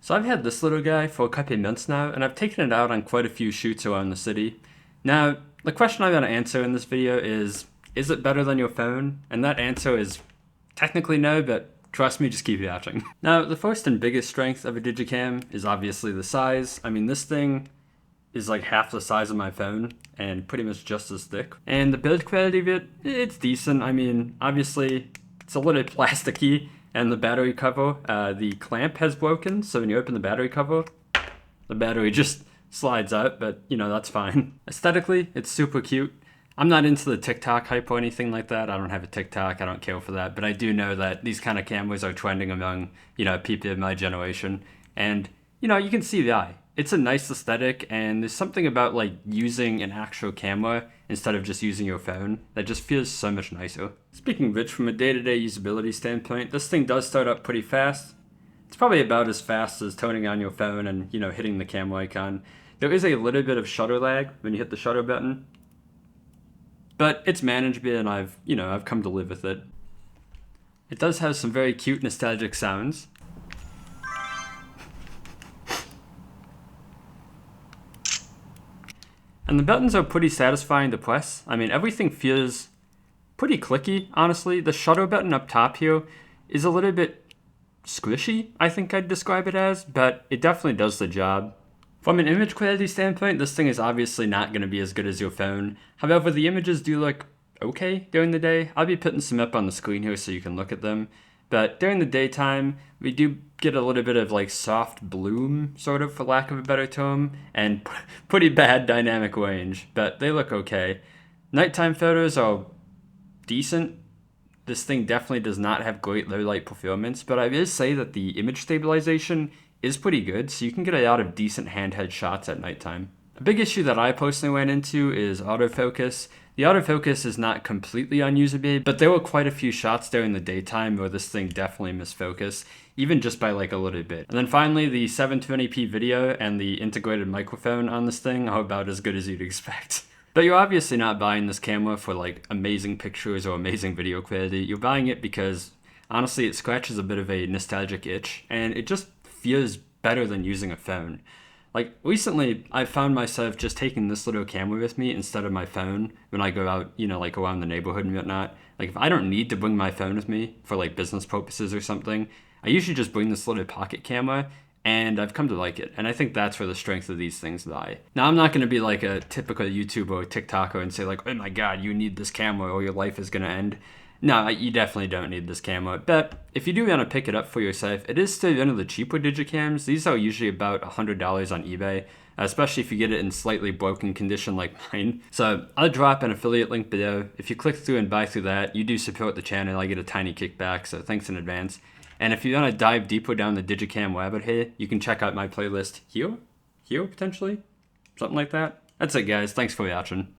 So I've had this little guy for a couple of months now, and I've taken it out on quite a few shoots around the city. Now, the question I'm going to answer in this video is it better than your phone? And that answer is technically no, but trust me, just keep watching. Now, the first and biggest strength of a digicam is obviously the size. I mean, this thing is like half the size of my phone and pretty much just as thick. And the build quality of it, it's decent. I mean, obviously, it's a little plasticky, and the battery cover, the clamp has broken, so when you open the battery cover, the battery just slides out, but you know, that's fine. Aesthetically, it's super cute. I'm not into the TikTok hype or anything like that. I don't have a TikTok, I don't care for that, but I do know that these kind of cameras are trending among, you know, people of my generation. And, you know, you can see the eye. It's a nice aesthetic, and there's something about like using an actual camera instead of just using your phone that just feels so much nicer. Speaking of which, from a day-to-day usability standpoint, this thing does start up pretty fast. It's probably about as fast as turning on your phone and, you know, hitting the camera icon. There is a little bit of shutter lag when you hit the shutter button, but it's manageable, and I've come to live with it. It does have some very cute nostalgic sounds. And the buttons are pretty satisfying to press. I mean, everything feels pretty clicky, honestly. The shutter button up top here is a little bit squishy, I think I'd describe it as, but it definitely does the job. From an image quality standpoint, this thing is obviously not going to be as good as your phone. However, the images do look okay during the day. I'll be putting some up on the screen here so you can look at them. But during the daytime, we do get a little bit of like soft bloom, sort of, for lack of a better term, and pretty bad dynamic range, but they look okay. Nighttime photos are decent. This thing definitely does not have great low light performance, but I will say that the image stabilization is pretty good, so you can get a lot of decent handheld shots at nighttime. A big issue that I personally ran into is autofocus. The autofocus is not completely unusable, but there were quite a few shots during the daytime where this thing definitely misfocused, even just by like a little bit. And then finally, the 720p video and the integrated microphone on this thing are about as good as you'd expect. But you're obviously not buying this camera for like amazing pictures or amazing video quality. You're buying it because honestly, it scratches a bit of a nostalgic itch, and it just feels better than using a phone. Like, recently, I found myself just taking this little camera with me instead of my phone when I go out, you know, like around the neighborhood and whatnot. Like, if I don't need to bring my phone with me for like business purposes or something, I usually just bring this little pocket camera, and I've come to like it. And I think that's where the strength of these things lie. Now, I'm not going to be like a typical YouTuber or TikToker and say like, oh my God, you need this camera or your life is going to end. No, you definitely don't need this camera, but if you do want to pick it up for yourself, it is still one of the cheaper digicams. These are usually about $100 on eBay, especially if you get it in slightly broken condition like mine. So I'll drop an affiliate link below. If you click through and buy through that, you do support the channel. I get a tiny kickback, so thanks in advance. And if you want to dive deeper down the digicam rabbit hole, you can check out my playlist here, potentially, something like that. That's it, guys. Thanks for watching.